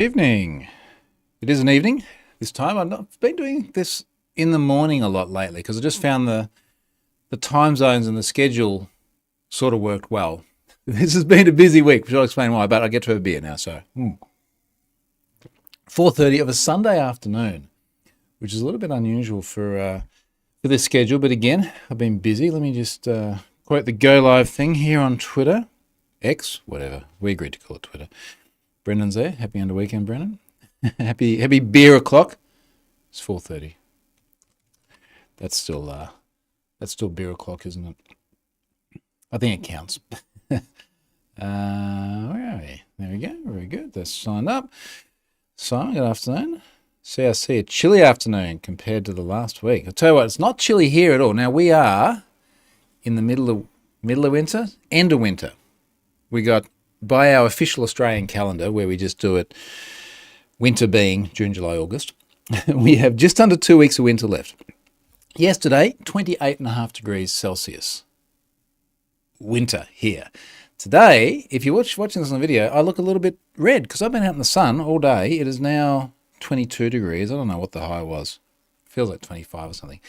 Evening. It is an evening this time. I've been doing this in the morning a lot lately because I just found the time zones and the schedule sort of worked well. This has been a busy week, which I'll explain why, but I get to have a beer now. So 4:30 of a Sunday afternoon, which is a little bit unusual for this schedule. But again, I've been busy. Let me just quote the Go Live thing here on Twitter, X, whatever. We agreed to call it Twitter. Brendan's there. Happy end of weekend, Brendan. happy beer o'clock. It's 4:30. That's still beer o'clock, isn't it? I think it counts. Where are we? There we go. Very good. That's signed up. Simon, good afternoon. CRC, a chilly afternoon compared to the last week. I'll tell you what, it's not chilly here at all. Now we are in the middle of winter, end of winter. We got, by our official Australian calendar, where we just do it, winter being June, July, August, we have just under 2 weeks of winter left. Yesterday, 28.5 degrees Celsius. Winter here. Today, if you're watching this on the video, I look a little bit red because I've been out in the sun all day. It is now 22 degrees. I don't know what the high was. Feels like 25 or something.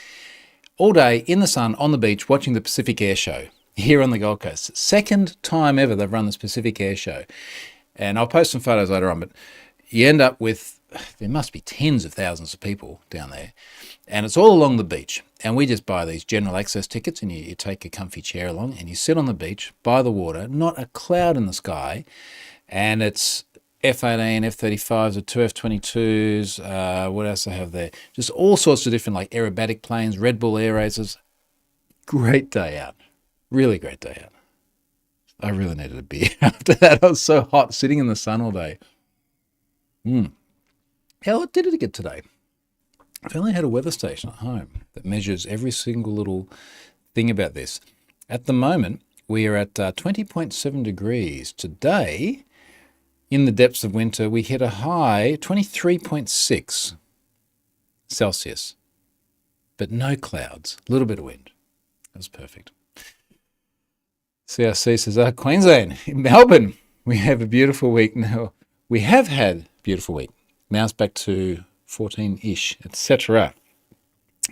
All day in the sun on the beach watching the Pacific Air Show here on the Gold Coast. Second time ever they've run this Pacific Air Show. And I'll post some photos later on, but you end up with, there must be tens of thousands of people down there. And it's all along the beach. And we just buy these general access tickets and you take a comfy chair along and you sit on the beach by the water, not a cloud in the sky. And it's F-18, F-35s, or two F-22s. What else I have there? Just all sorts of different like aerobatic planes, Red Bull air races. Great day out. Really great day out. I really needed a beer after that. I was so hot sitting in the sun all day. How did it get today? I've only had a weather station at home that measures every single little thing about this. At the moment, we are at 20.7 degrees. Today, in the depths of winter, we hit a high 23.6 Celsius, but no clouds, a little bit of wind. That was perfect. CRC says, Queensland, in Melbourne, we have a beautiful week now. We have had a beautiful week. Now it's back to 14-ish, etc.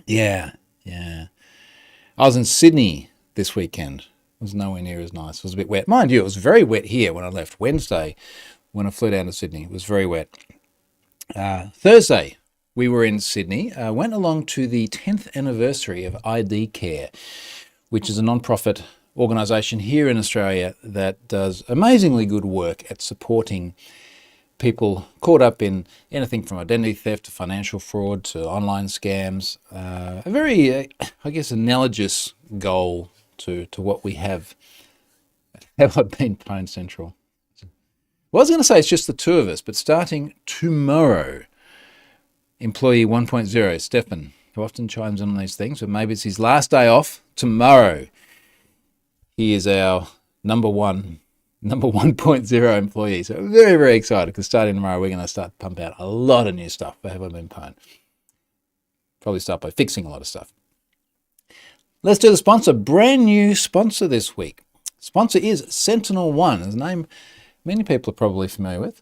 Yeah. I was in Sydney this weekend. It was nowhere near as nice. It was a bit wet. Mind you, it was very wet here when I left Wednesday. When I flew down to Sydney, it was very wet. Thursday, we were in Sydney. Went along to the 10th anniversary of ID Care, which is a non-profit organisation here in Australia that does amazingly good work at supporting people caught up in anything from identity theft to financial fraud to online scams. A very, I guess, analogous goal to what we have been Pone Central. Well, I was going to say it's just the two of us, but starting tomorrow, employee 1.0, Stefan, who often chimes in on these things, but maybe it's his last day off, tomorrow, he is our number 1.0 employee. So very, very excited because starting tomorrow, we're going to start to pump out a lot of new stuff for Have I Been Pwned. Probably start by fixing a lot of stuff. Let's do the sponsor. Brand new sponsor this week. Sponsor is SentinelOne. His name many people are probably familiar with.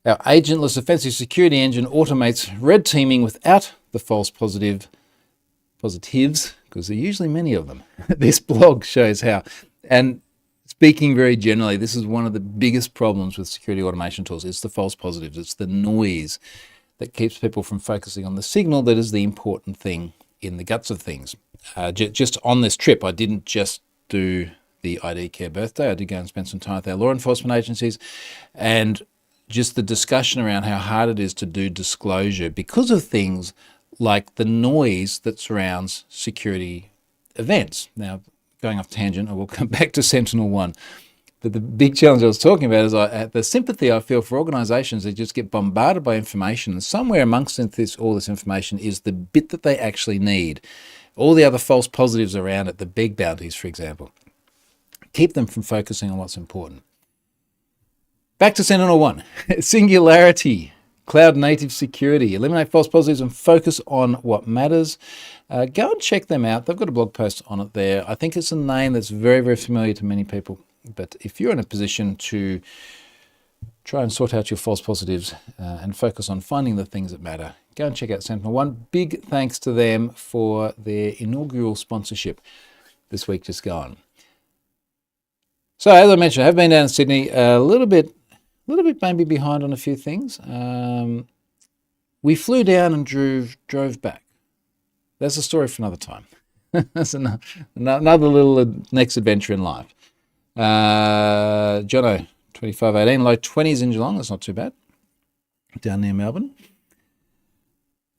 Our agentless offensive security engine automates red teaming without the false positives, because there are usually many of them. This blog shows how. And speaking very generally, this is one of the biggest problems with security automation tools. It's the false positives. It's the noise that keeps people from focusing on the signal that is the important thing in the guts of things. Just on this trip, I didn't just do the ID Care birthday. I did go and spend some time with our law enforcement agencies, and just the discussion around how hard it is to do disclosure because of things like the noise that surrounds security events. Now, going off tangent, I will come back to SentinelOne. But the big challenge I was talking about is the sympathy I feel for organizations that just get bombarded by information, and somewhere amongst all this information is the bit that they actually need. All the other false positives around it, the big bounties, for example. Keep them from focusing on what's important. Back to SentinelOne. Singularity, cloud native security, eliminate false positives and focus on what matters. Go and check them out. They've got a blog post on it there. I think it's a name that's very, very familiar to many people. But if you're in a position to try and sort out your false positives and focus on finding the things that matter. Go and check out SentinelOne. Big thanks to them for their inaugural sponsorship this week just gone. So as I mentioned, I have been down in Sydney a little bit maybe behind on a few things. We flew down and drove back. That's a story for another time. That's another little next adventure in life. Jono, 2518, low 20s in Geelong. That's not too bad. Down near Melbourne.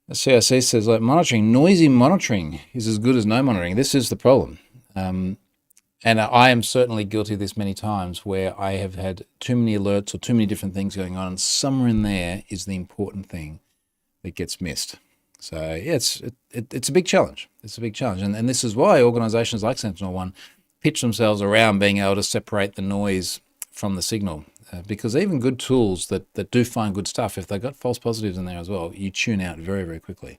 The CRC says, like, noisy monitoring is as good as no monitoring. This is the problem. And I am certainly guilty of this many times where I have had too many alerts or too many different things going on, and somewhere in there is the important thing that gets missed. So yeah, it's a big challenge. It's a big challenge. And this is why organizations like SentinelOne pitch themselves around being able to separate the noise from the signal. Because even good tools that do find good stuff, if they've got false positives in there as well, you tune out very, very quickly.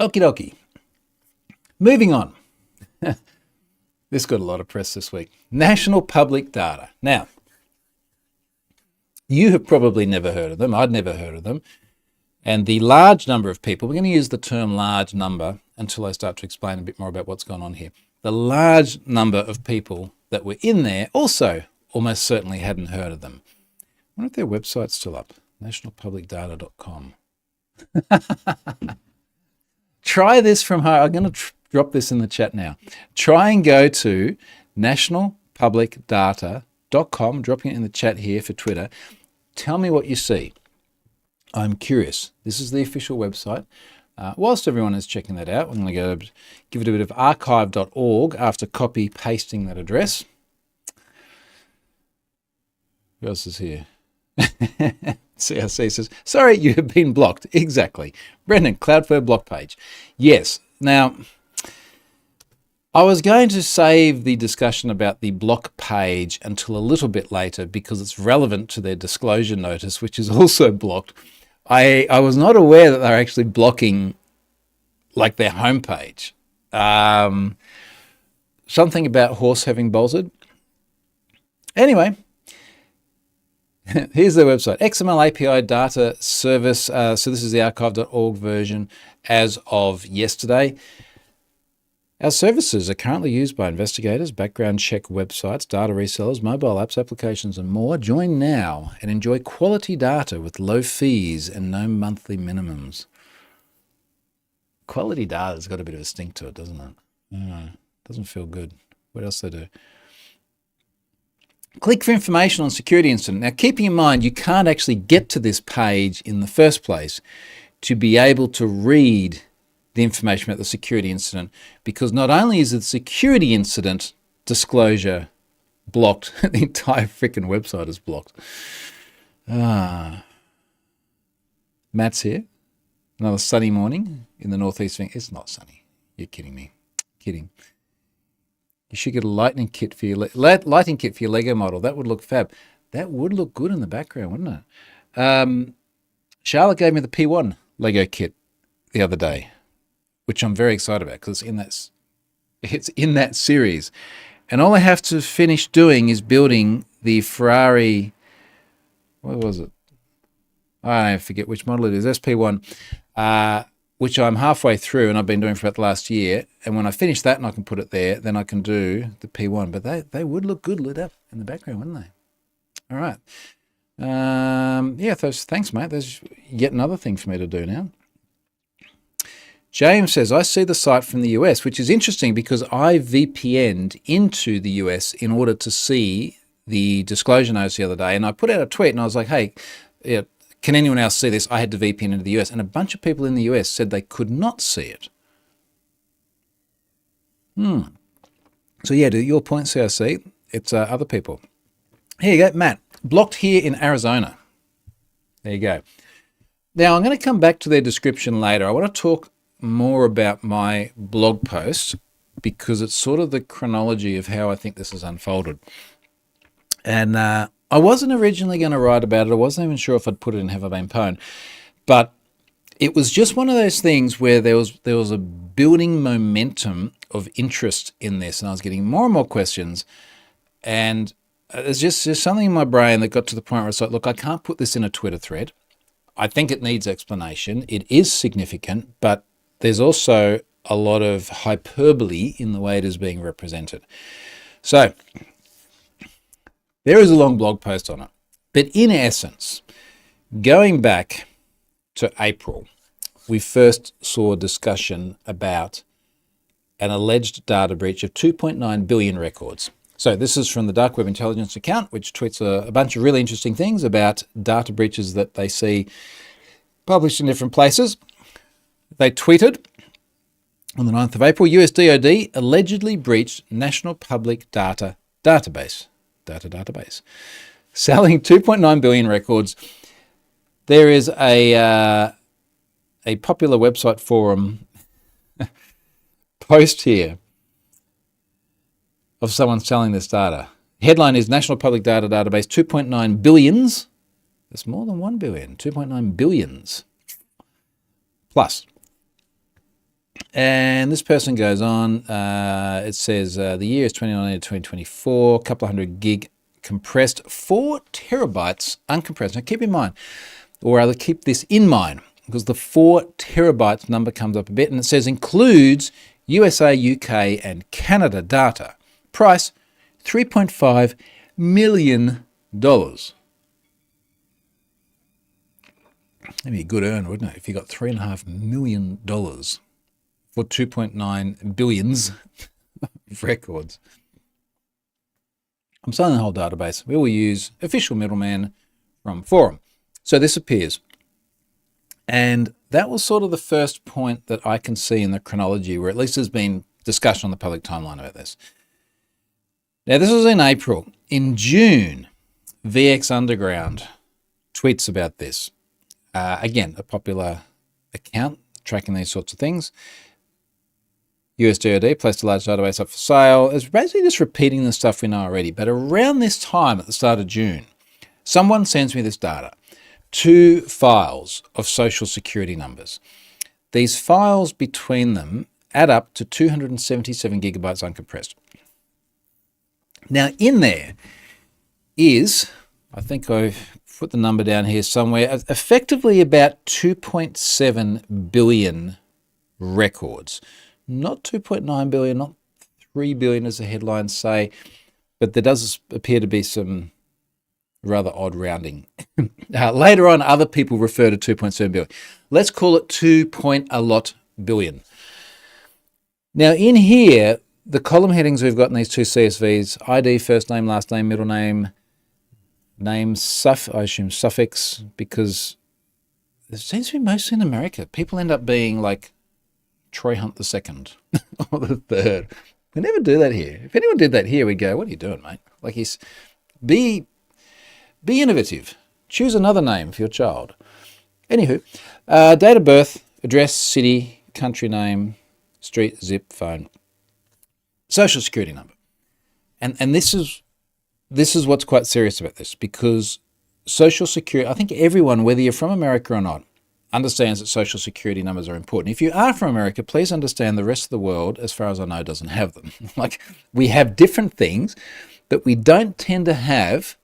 Okie dokie. Moving on. This got a lot of press this week. National Public Data. Now, you have probably never heard of them. I'd never heard of them. And the large number of people, we're going to use the term large number until I start to explain a bit more about what's going on here. The large number of people that were in there also almost certainly hadn't heard of them. I wonder if their website's still up, nationalpublicdata.com. Try this from home. I'm going to drop this in the chat now. Try and go to nationalpublicdata.com, dropping it in the chat here for Twitter. Tell me what you see. I'm curious. This is the official website. Whilst everyone is checking that out, I'm going to go give it a bit of archive.org after copy pasting that address. Who else is here? CRC says, sorry, you have been blocked. Exactly. Brendan, Cloudflare block page. Yes. Now, I was going to save the discussion about the block page until a little bit later because it's relevant to their disclosure notice, which is also blocked. I was not aware that they're actually blocking like their homepage. Something about horse having bolted. Anyway, here's their website. XML API data service. So this is the archive.org version as of yesterday. Our services are currently used by investigators, background check websites, data resellers, mobile apps, applications, and more. Join now and enjoy quality data with low fees and no monthly minimums. Quality data's got a bit of a stink to it, doesn't it? Doesn't feel good. What else they do? Click for information on security incident. Now, keeping in mind, you can't actually get to this page in the first place to be able to read the information about the security incident, because not only is the security incident disclosure blocked, the entire freaking website is blocked. Matt's here. Another sunny morning in the northeast. It's not sunny. You're kidding me. Kidding. You should get a lighting kit for your Lego model. That would look fab. That would look good in the background, wouldn't it? Charlotte gave me the P1 Lego kit the other day, which I'm very excited about because it's in that series. And all I have to finish doing is building the Ferrari, what was it? I forget which model it is, SP1, which I'm halfway through and I've been doing for about the last year. And when I finish that and I can put it there, then I can do the P1. But they would look good lit up in the background, wouldn't they? All right. Yeah, thanks, mate. There's yet another thing for me to do now. James says, I see the site from the US, which is interesting because I VPN'd into the US in order to see the disclosure notice the other day. And I put out a tweet and I was like, hey, yeah, can anyone else see this? I had to VPN into the US. And a bunch of people in the US said they could not see it. So yeah, to your point, CRC, it's other people. Here you go, Matt. Blocked here in Arizona. There you go. Now, I'm going to come back to their description later. I want to talk more about my blog post because it's sort of the chronology of how I think this has unfolded. And I wasn't originally going to write about it. I wasn't even sure if I'd put it in Have I Been Pwned. But it was just one of those things where there was a building momentum of interest in this, and I was getting more and more questions. And there's something in my brain that got to the point where it's like, look, I can't put this in a Twitter thread. I think it needs explanation. It is significant, but there's also a lot of hyperbole in the way it is being represented. So there is a long blog post on it. But in essence, going back to April, we first saw a discussion about an alleged data breach of 2.9 billion records. So this is from the Dark Web Intelligence account, which tweets a bunch of really interesting things about data breaches that they see published in different places. They tweeted on the 9th of April, US DoD allegedly breached National Public Data Database, selling 2.9 billion records. There is a popular website forum post here of someone selling this data. Headline is National Public Data Database, 2.9 billions. That's more than 1 billion, 2.9 billions plus. And this person goes on, it says the year is 2019 to 2024, a couple of hundred gig compressed, 4 terabytes uncompressed. Now keep in mind, or rather keep this in mind, because the 4 terabytes number comes up a bit, and it says includes USA, UK, and Canada data. Price, $3.5 million. That'd be a good earn, wouldn't it? If you got $3.5 million for 2.9 billions of records. I'm selling the whole database. We will use official middleman from forum. So this appears. And that was sort of the first point that I can see in the chronology where at least there's been discussion on the public timeline about this. Now, this was in April. In June, VX Underground tweets about this. Again, a popular account tracking these sorts of things. US DoD placed a large database up for sale. It's basically just repeating the stuff we know already. But around this time, at the start of June, someone sends me this data. 2 files of social security numbers. These files between them add up to 277 gigabytes uncompressed. Now, in there is, I think I've put the number down here somewhere, effectively about 2.7 billion records. Not 2.9 billion, not 3 billion as the headlines say, but there does appear to be some rather odd rounding. Later on, other people refer to 2.7 billion. Let's call it 2.a-lot billion. Now, in here, the column headings we've got in these 2 CSVs, ID, first name, last name, middle name, I assume suffix, because it seems to be mostly in America. People end up being like Troy Hunt II or the third. We never do that here. If anyone did that here, we'd go, what are you doing, mate? Like, be innovative. Choose another name for your child. Anywho, date of birth, address, city, country name, street, zip, phone, social security number. And this is what's quite serious about this, because social security, I think everyone, whether you're from America or not, understands that social security numbers are important. If you are from America, please understand the rest of the world, as far as I know, doesn't have them. Like, we have different things, but we don't tend to have,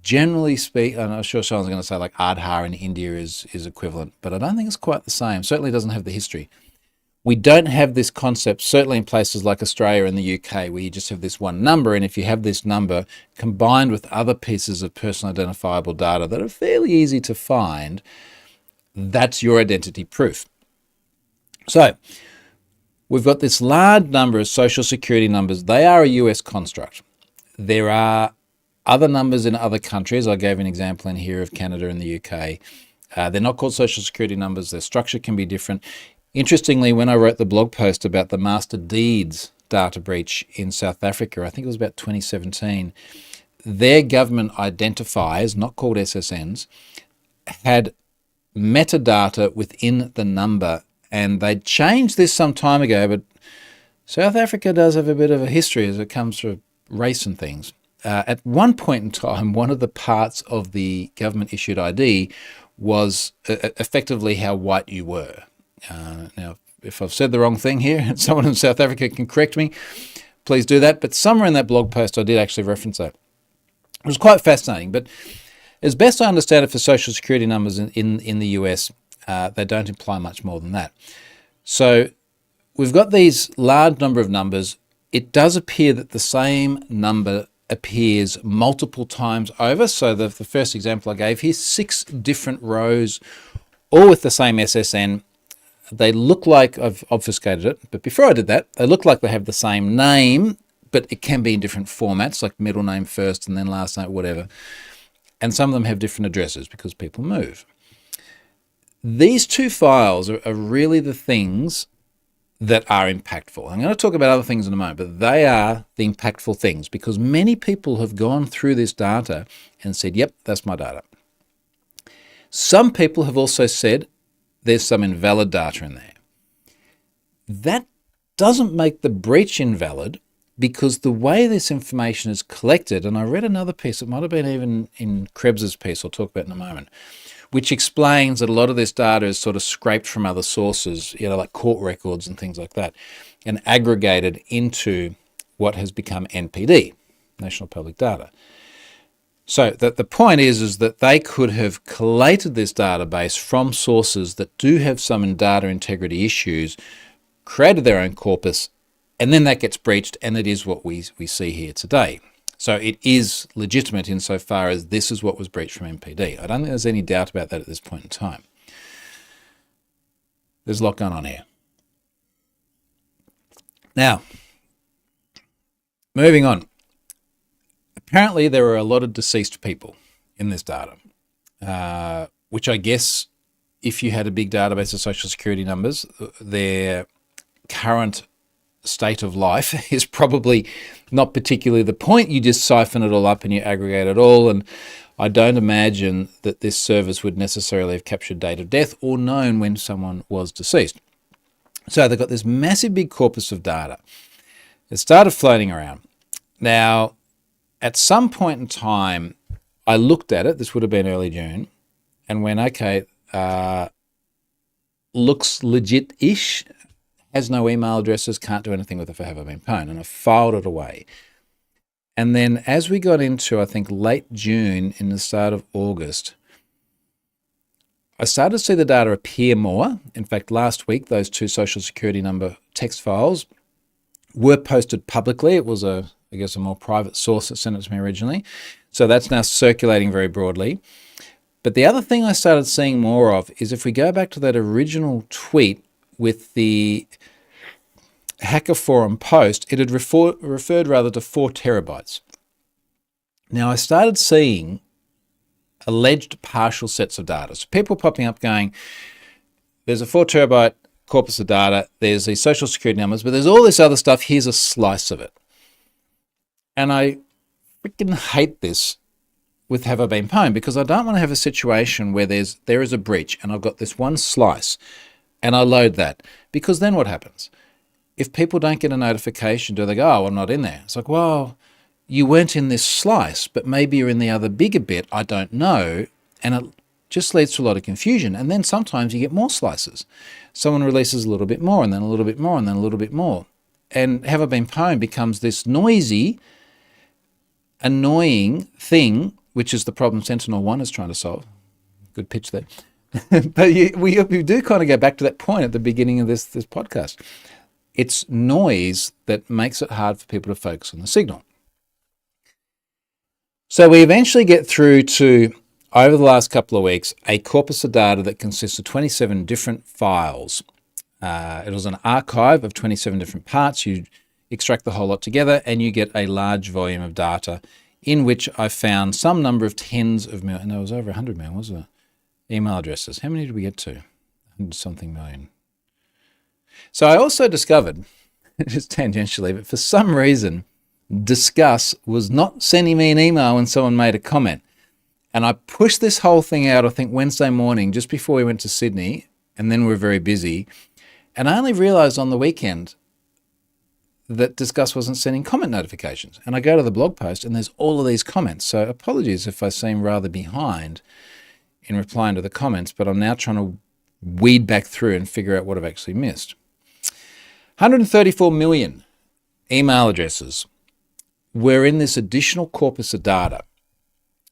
generally speak, and I'm sure someone's going to say like Aadhaar in India is equivalent, but I don't think it's quite the same. Certainly doesn't have the history. We don't have this concept, certainly in places like Australia and the UK, where you just have this one number, and if you have this number combined with other pieces of personal identifiable data that are fairly easy to find, that's your identity proof. So we've got this large number of social security numbers. They are a US construct. There are other numbers in other countries. I gave an example in here of Canada and the UK. They're not called social security numbers. Their structure can be different. Interestingly, when I wrote the blog post about the Master Deeds data breach in South Africa, I think it was about 2017, their government identifiers, not called SSNs, had metadata within the number, and they changed this some time ago, but South Africa does have a bit of a history as it comes to race and things. At one point in time, one of the parts of the government-issued ID was effectively how white you were. Now, if I've said the wrong thing here, and someone in South Africa can correct me, please do that. But somewhere in that blog post, I did actually reference that. It was quite fascinating, but as best I understand it, for social security numbers in the US, they don't imply much more than that. So we've got these large number of numbers. It does appear that the same number appears multiple times over. So the first example I gave here, 6 different rows, all with the same SSN. They look like, I've obfuscated it, but before I did that, they look like they have the same name, but it can be in different formats, like middle name first and then last name, whatever. And some of them have different addresses because people move. These 2 files are really the things that are impactful. I'm going to talk about other things in a moment, but they are the impactful things because many people have gone through this data and said, yep, that's my data. Some people have also said there's some invalid data in there. That doesn't make the breach invalid because the way this information is collected, and I read another piece, it might have been even in Krebs's piece, I'll talk about in a moment, which explains that a lot of this data is sort of scraped from other sources, like court records and things like that, and aggregated into what has become NPD, National Public Data. So the point is that they could have collated this database from sources that do have some data integrity issues, created their own corpus, and then that gets breached, and it is what we see here today. So it is legitimate insofar as this is what was breached from NPD. I don't think there's any doubt about that at this point in time. There's a lot going on here. Now, moving on. Apparently, there are a lot of deceased people in this data, which I guess if you had a big database of social security numbers, their current state of life is probably not particularly the point. You just siphon it all up and you aggregate it all. And I don't imagine that this service would necessarily have captured date of death or known when someone was deceased. So they've got this massive big corpus of data. It started floating around. Now, at some point in time, I looked at it, this would have been early June, and went, okay, looks legit-ish, has no email addresses, can't do anything with it for have I been pwned, and I filed it away. And then as we got into, I think, late June, in the start of August, I started to see the data appear more. In fact, last week, those 2 social security number text files were posted publicly. It was a more private source that sent it to me originally. So that's now circulating very broadly. But the other thing I started seeing more of is if we go back to that original tweet with the Hacker Forum post, it had referred rather to 4 terabytes. Now I started seeing alleged partial sets of data. So people popping up going, there's a 4 terabyte corpus of data, there's these social security numbers, but there's all this other stuff, here's a slice of it. And I freaking hate this with have I been pwned because I don't want to have a situation where there is a breach and I've got this one slice and I load that, because then what happens? If people don't get a notification, do they go, oh, I'm not in there? It's like, well, you weren't in this slice, but maybe you're in the other bigger bit, I don't know, and it just leads to a lot of confusion. And then sometimes you get more slices. Someone releases a little bit more and then a little bit more and then a little bit more. And have I been pwned becomes this noisy, annoying thing, which is the problem Sentinel-1 is trying to solve. Good pitch there. But we do kind of go back to that point at the beginning of this podcast. It's noise that makes it hard for people to focus on the signal. So we eventually get through to, over the last couple of weeks, a corpus of data that consists of 27 different files. It was an archive of 27 different parts. You extract the whole lot together and you get a large volume of data in which I found some number of tens of million, and there was over 100 million, wasn't it? Email addresses. How many did we get to? 100 something million. So I also discovered, just tangentially, but for some reason, Discuss was not sending me an email when someone made a comment. And I pushed this whole thing out, I think, Wednesday morning, just before we went to Sydney, and then we were very busy. And I only realized on the weekend that Discuss wasn't sending comment notifications. And I go to the blog post and there's all of these comments. So apologies if I seem rather behind in replying to the comments, but I'm now trying to weed back through and figure out what I've actually missed. 134 million email addresses were in this additional corpus of data.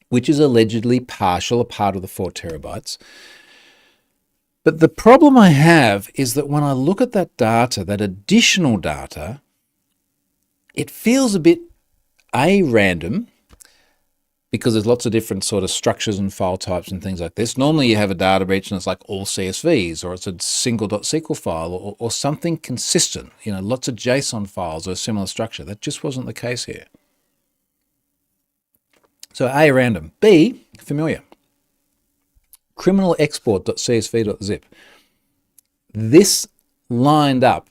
which is allegedly partial, a part of the 4 terabytes. But the problem I have is that when I look at that data, that additional data, it feels a bit random, because there's lots of different sort of structures and file types and things like this. Normally you have a data breach and it's like all CSVs, or it's a single .SQL file, or something consistent, lots of JSON files or a similar structure. That just wasn't the case here. So A, random. B, familiar. Criminal export.csv.zip. This lined up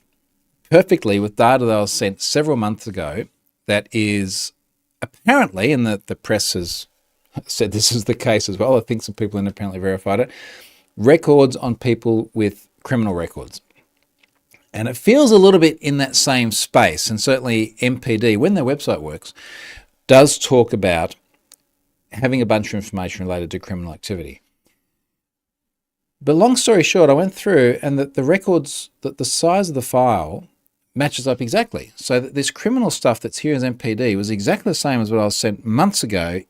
perfectly with data that was sent several months ago that is apparently, and the press has said this is the case as well, I think some people independently verified it, records on people with criminal records. And it feels a little bit in that same space, and certainly MPD, when their website works, does talk about having a bunch of information related to criminal activity. But long story short, I went through and the records, that the size of the file matches up exactly. So that this criminal stuff that's here as MPD was exactly the same as what I was sent months ago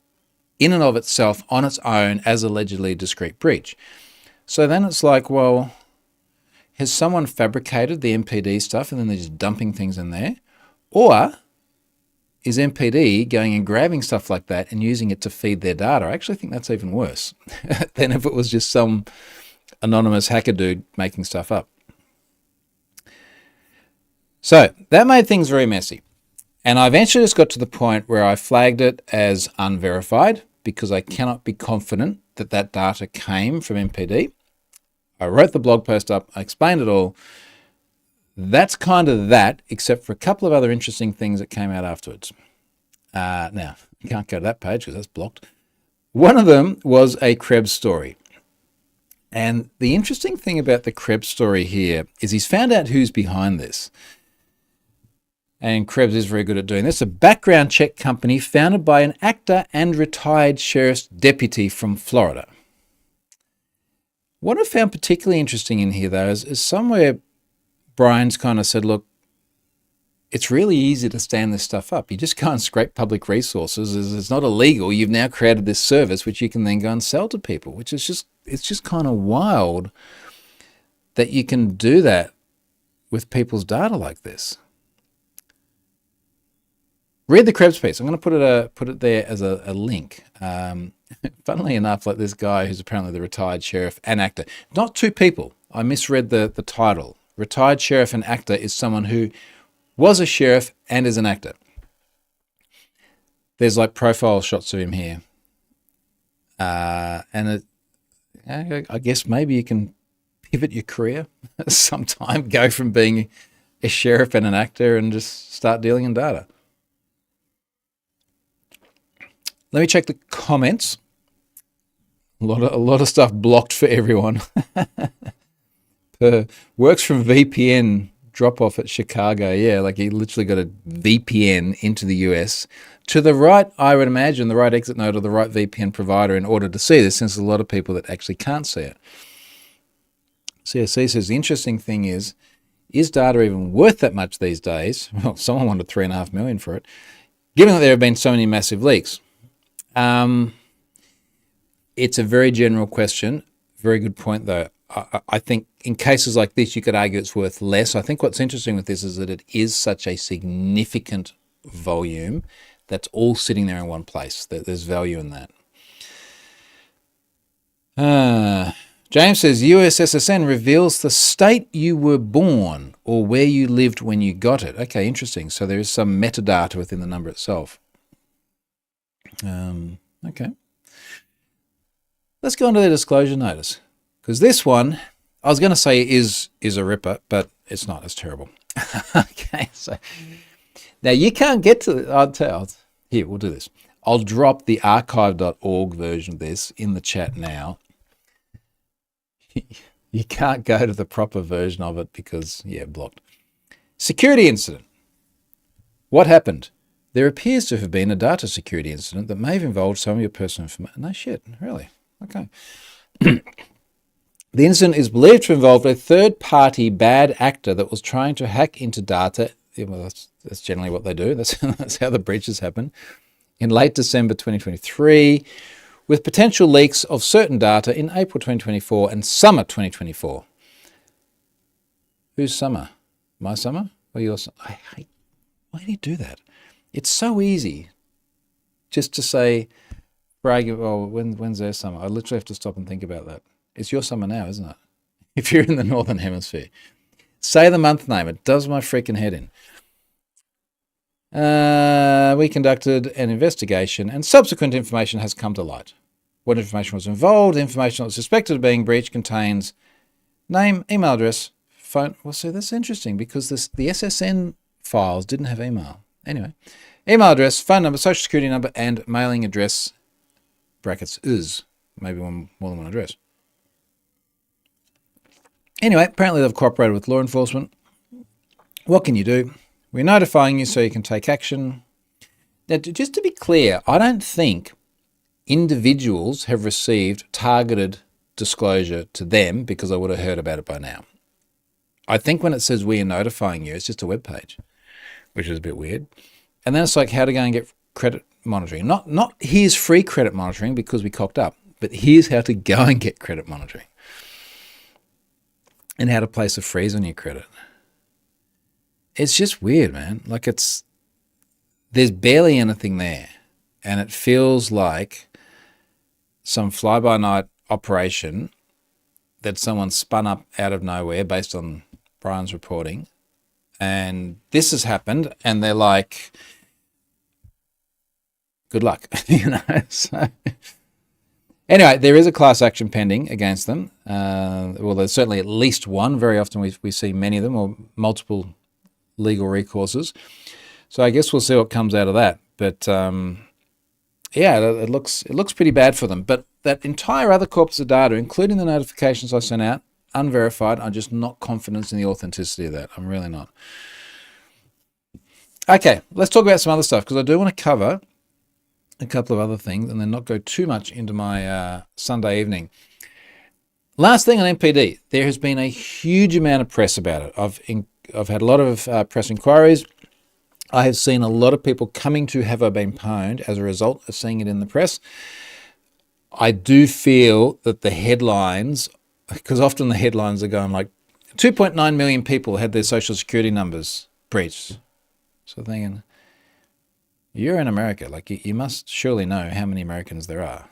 in and of itself on its own as allegedly a discrete breach. So then it's like, well, has someone fabricated the MPD stuff and then they're just dumping things in there? Or is MPD going and grabbing stuff like that and using it to feed their data? I actually think that's even worse than if it was just some anonymous hacker dude making stuff up. So that made things very messy. And I eventually just got to the point where I flagged it as unverified because I cannot be confident that that data came from MPD. I wrote the blog post up, I explained it all. That's kind of that, except for a couple of other interesting things that came out afterwards. Now, you can't go to that page because that's blocked. One of them was a Krebs story. And the interesting thing about the Krebs story here is he's found out who's behind this. And Krebs is very good at doing this. A background check company founded by an actor and retired sheriff's deputy from Florida. What I found particularly interesting in here, though, is somewhere Brian's kind of said, look, it's really easy to stand this stuff up. You just can't scrape public resources. It's not illegal. You've now created this service which you can then go and sell to people, which is just kind of wild that you can do that with people's data like this. Read the Krebs piece. I'm going to put it there as a link. Funnily enough, like this guy who's apparently the retired sheriff and actor. Not two people. I misread the title. Retired sheriff and actor is someone who was a sheriff and is an actor. There's like profile shots of him here. And I guess maybe you can pivot your career sometime, go from being a sheriff and an actor and just start dealing in data. Let me check the comments. A lot of stuff blocked for everyone. Works from VPN drop off at Chicago. Yeah, like he literally got a VPN into the US. To the right, I would imagine, the right exit node or the right VPN provider in order to see this, since there's a lot of people that actually can't see it. CSC says the interesting thing is data even worth that much these days? Well, someone wanted $3.5 million for it, given that there have been so many massive leaks. It's a very general question. Very good point, though. I think in cases like this, you could argue it's worth less. I think what's interesting with this is that it is such a significant volume that's all sitting there in one place. There's value in that. James says, USSSN reveals the state you were born or where you lived when you got it. Okay, interesting. So there is some metadata within the number itself. Okay. Let's go on to the disclosure notice, because this one, I was going to say is a ripper, but it's not. It's terrible. Okay, so now you can't get to. I'll tell. Here, we'll do this. I'll drop the archive.org version of this in the chat now. You can't go to the proper version of it because, yeah, blocked. Security incident. What happened? There appears to have been a data security incident that may have involved some of your personal information. No shit, really? Okay. The incident is believed to involve a third-party bad actor that was trying to hack into data. Well, that's generally what they do. That's how the breaches happen. In late December 2023, with potential leaks of certain data in April 2024 and summer 2024. Whose summer? My summer or your summer? I hate, why do you do that? It's so easy just to say, oh, when's their summer? I literally have to stop and think about that. It's your summer now, isn't it? If you're in the Northern Hemisphere. Say the month name. It does my freaking head in. We conducted an investigation and subsequent information has come to light. What information was involved? The information that was suspected of being breached contains name, email address, phone. Well, so that's interesting because the SSN files didn't have email. Anyway, email address, phone number, social security number, and mailing address, brackets is, maybe more than one address. Anyway, apparently they've cooperated with law enforcement. What can you do? We're notifying you so you can take action. Now, just to be clear, I don't think individuals have received targeted disclosure to them because I would have heard about it by now. I think when it says we are notifying you, it's just a web page, which is a bit weird. And then it's like how to go and get credit monitoring. Not here's free credit monitoring because we cocked up, but here's how to go and get credit monitoring and how to place a freeze on your credit. It's just weird, man. Like there's barely anything there. And it feels like some fly-by-night operation that someone spun up out of nowhere based on Brian's reporting. And this has happened and they're like, good luck, So anyway, there is a class action pending against them. Well, there's certainly at least one. Very often we see many of them or multiple legal recourses. So I guess we'll see what comes out of that. But yeah, it looks pretty bad for them. But that entire other corpus of data, including the notifications I sent out, unverified, I'm just not confident in the authenticity of that. I'm really not. Okay, let's talk about some other stuff because I do want to cover a couple of other things and then not go too much into my Sunday evening. Last thing on MPD, there has been a huge amount of press about it. I've had a lot of press inquiries. I have seen a lot of people coming to have I been pwned as a result of seeing it in the press. I do feel that the headlines, because often the headlines are going like 2.9 million people had their social security numbers breached. So thinking, you're in America, like you must surely know how many Americans there are.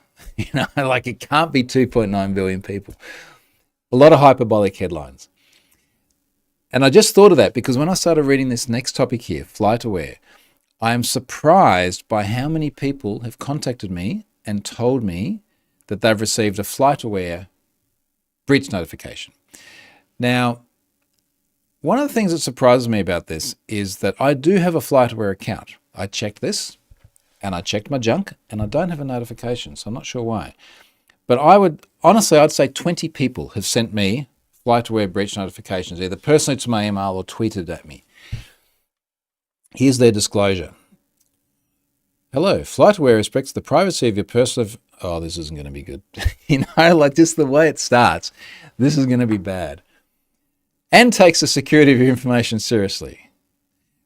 Like it can't be 2.9 billion people. A lot of hyperbolic headlines. And I just thought of that because when I started reading this next topic here, FlightAware, I am surprised by how many people have contacted me and told me that they've received a FlightAware breach notification. Now, one of the things that surprises me about this is that I do have a FlightAware account. I checked this and I checked my junk and I don't have a notification, so I'm not sure why. But I'd say 20 people have sent me FlightAware breach notifications, either personally to my email or tweeted at me. Here's their disclosure. Hello, FlightAware respects the privacy of your personal... Oh, this isn't going to be good. Like just the way it starts, this is going to be bad. And takes the security of your information seriously.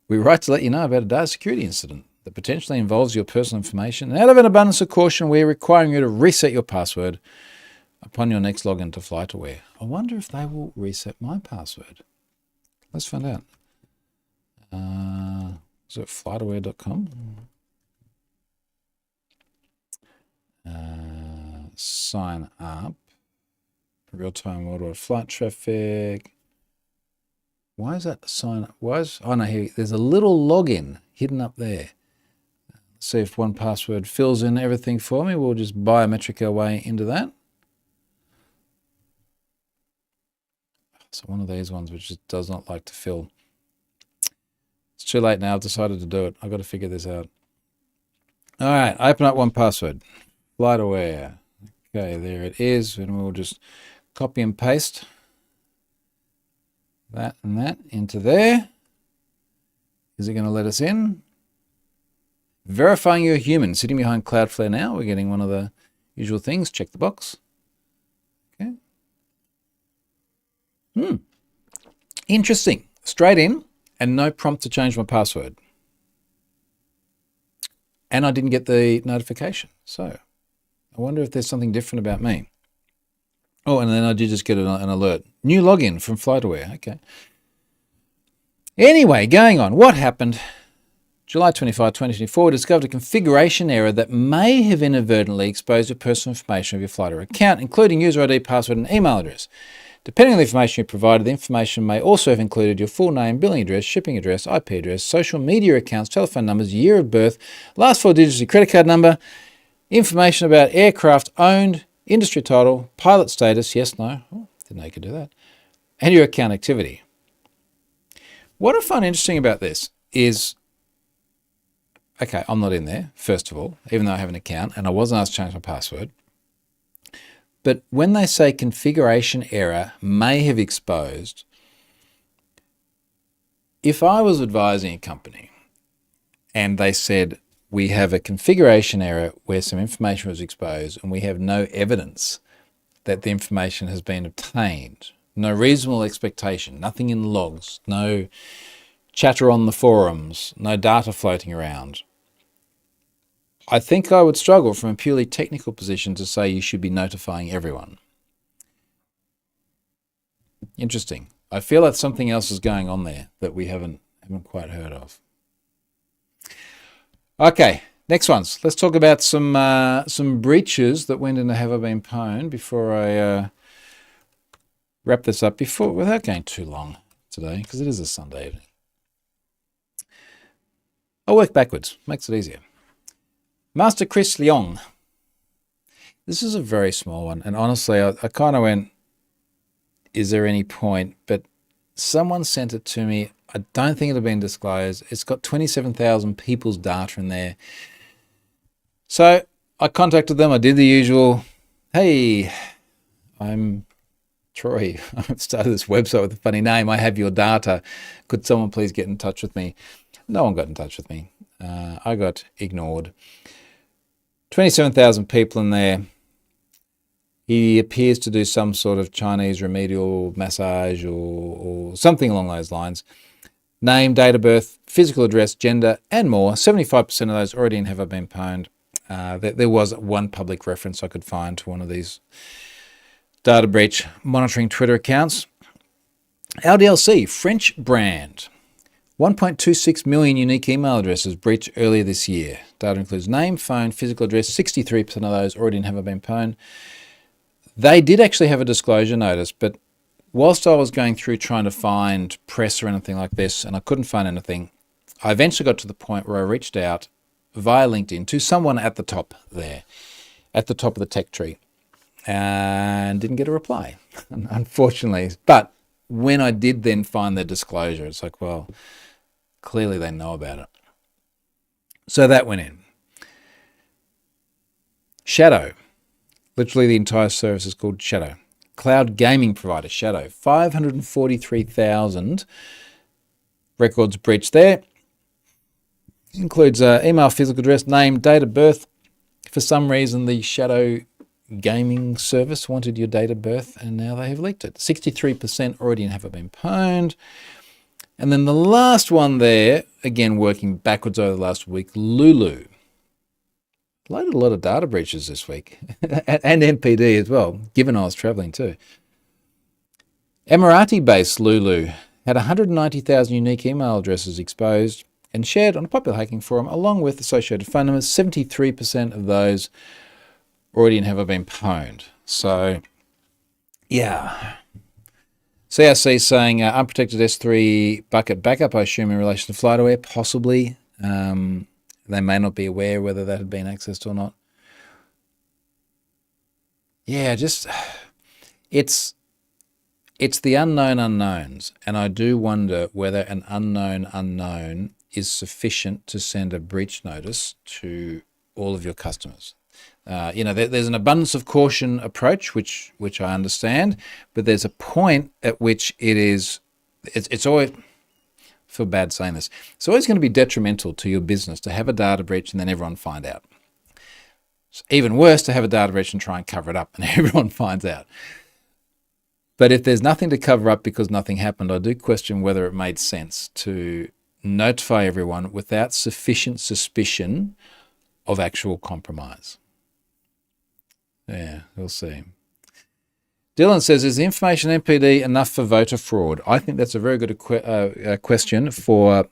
We write to let you know about a data security incident that potentially involves your personal information. And out of an abundance of caution, we're requiring you to reset your password upon your next login to FlightAware. I wonder if they will reset my password. Let's find out. Is it flightaware.com? Sign up. Real-time worldwide flight traffic. Why is that sign up? Oh no, here, there's a little login hidden up there. Let's see if 1Password fills in everything for me. We'll just biometric our way into that. So one of these ones which just does not like to fill. It's too late now. I've decided to do it. I've got to figure this out. All right, open up 1Password. FlightAware. Okay, there it is. And we'll just copy and paste that and that into there. Is it going to let us in? Verifying you're human. Sitting behind Cloudflare now. We're getting one of the usual things. Check the box. Okay. Interesting. Straight in and no prompt to change my password. And I didn't get the notification. So I wonder if there's something different about me. Oh, and then I did just get an alert. New login from FlightAware. Okay. Anyway, going on. What happened? July 25, 2024, discovered a configuration error that may have inadvertently exposed your personal information of your FlightAware account, including user ID, password, and email address. Depending on the information you provided, the information may also have included your full name, billing address, shipping address, IP address, social media accounts, telephone numbers, year of birth, last 4 digits of your credit card number, information about aircraft owned, industry title, pilot status, yes, no, didn't know you could do that, and your account activity. What I find interesting about this is, okay, I'm not in there, first of all, even though I have an account, and I wasn't asked to change my password. But when they say configuration error may have exposed, if I was advising a company and they said, we have a configuration error where some information was exposed and we have no evidence that the information has been obtained, no reasonable expectation, nothing in logs, no chatter on the forums, no data floating around, I think I would struggle from a purely technical position to say you should be notifying everyone. Interesting. I feel like something else is going on there that we haven't quite heard of. Okay, next ones. Let's talk about some breaches that went into Have I Been Pwned before I wrap this up without going too long today, because it is a Sunday evening. I'll work backwards, makes it easier. Master Chris Leong. This is a very small one, and honestly, I kind of went, is there any point? But someone sent it to me. I don't think it had been disclosed. It's got 27,000 people's data in there. So I contacted them. I did the usual, hey, I'm Troy. I've started this website with a funny name. I have your data. Could someone please get in touch with me? No one got in touch with me. I got ignored. 27,000 people in there. He appears to do some sort of Chinese remedial massage or something along those lines. Name, date of birth, physical address, gender, and more. 75% of those already in Have I Been Pwned. There was one public reference I could find to one of these data breach monitoring Twitter accounts. LDLC, French brand. 1.26 million unique email addresses breached earlier this year. Data includes name, phone, physical address. 63% of those already in Have I Been Pwned. They did actually have a disclosure notice, but whilst I was going through trying to find press or anything like this, and I couldn't find anything, I eventually got to the point where I reached out via LinkedIn to someone at the top there, at the top of the tech tree, and didn't get a reply, unfortunately. But when I did then find the disclosure, it's like, well, clearly they know about it. So that went in. Shadow. Literally the entire service is called Shadow. Cloud gaming provider, Shadow. 543,000 records breached there. Includes email, physical address, name, date of birth. For some reason, the Shadow gaming service wanted your date of birth, and now they have leaked it. 63% already have been pwned. And then the last one there, again working backwards over the last week, Lulu. Loaded a lot of data breaches this week, and MPD as well, given I was traveling too. Emirati-based Lulu had 190,000 unique email addresses exposed and shared on a popular hacking forum, along with associated phone numbers. 73% of those already have been pwned. So, yeah. CRC saying unprotected S3 bucket backup, I assume in relation to FlightAware, possibly. They may not be aware whether that had been accessed or not. Yeah, just it's the unknown unknowns, and I do wonder whether an unknown unknown is sufficient to send a breach notice to all of your customers. There's an abundance of caution approach, which I understand, but there's a point at which it's always, I feel bad saying this, it's always going to be detrimental to your business to have a data breach and then everyone find out. It's even worse to have a data breach and try and cover it up and everyone finds out. But if there's nothing to cover up because nothing happened, I do question whether it made sense to notify everyone without sufficient suspicion of actual compromise. Yeah, we'll see. Dylan says, is the information MPD enough for voter fraud? I think that's a very good question for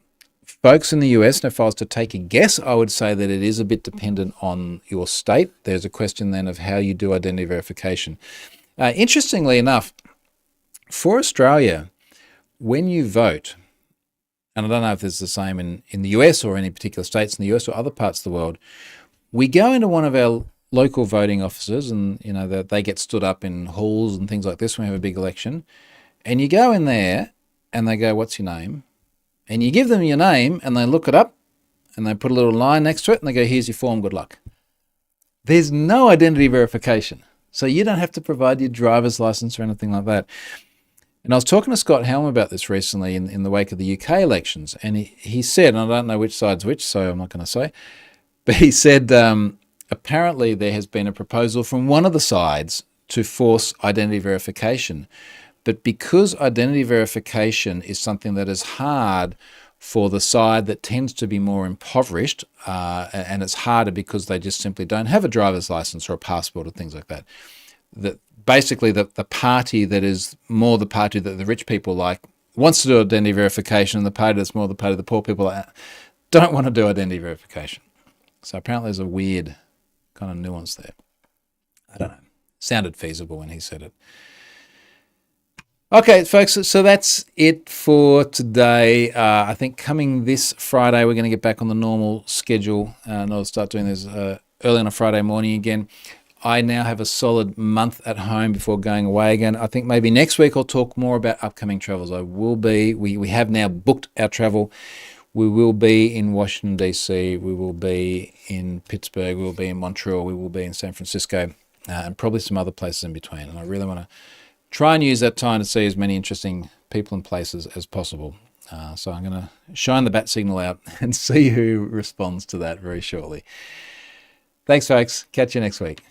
folks in the US. And if I was to take a guess, I would say that it is a bit dependent on your state. There's a question then of how you do identity verification. Interestingly enough, for Australia, when you vote, and I don't know if it's the same in the US or any particular states in the US or other parts of the world, we go into one of our local voting offices, and they get stood up in halls and things like this when we have a big election, and you go in there and they go, what's your name? And you give them your name and they look it up and they put a little line next to it and they go, here's your form, good luck. There's no identity verification, so you don't have to provide your driver's license or anything like that. And I was talking to Scott Helm about this recently in the wake of the UK elections, and he said, and I don't know which side's which, so I'm not going to say, but he said apparently there has been a proposal from one of the sides to force identity verification. But because identity verification is something that is hard for the side that tends to be more impoverished, and it's harder because they just simply don't have a driver's license or a passport or things like that, that basically the party that is more the party that the rich people like wants to do identity verification, and the party that's more the party the poor people don't want to do identity verification. So apparently there's a weird kind of nuance there. I don't know. Sounded feasible when he said it. Okay, folks, so that's it for today. I think coming this Friday, we're going to get back on the normal schedule, and I'll start doing this early on a Friday morning again. I now have a solid month at home before going away again. I think maybe next week I'll talk more about upcoming travels. We have now booked our travel. We will be in Washington, D.C. We will be in Pittsburgh. We will be in Montreal. We will be in San Francisco, and probably some other places in between. And I really want to try and use that time to see as many interesting people and places as possible. So I'm going to shine the bat signal out and see who responds to that very shortly. Thanks, folks. Catch you next week.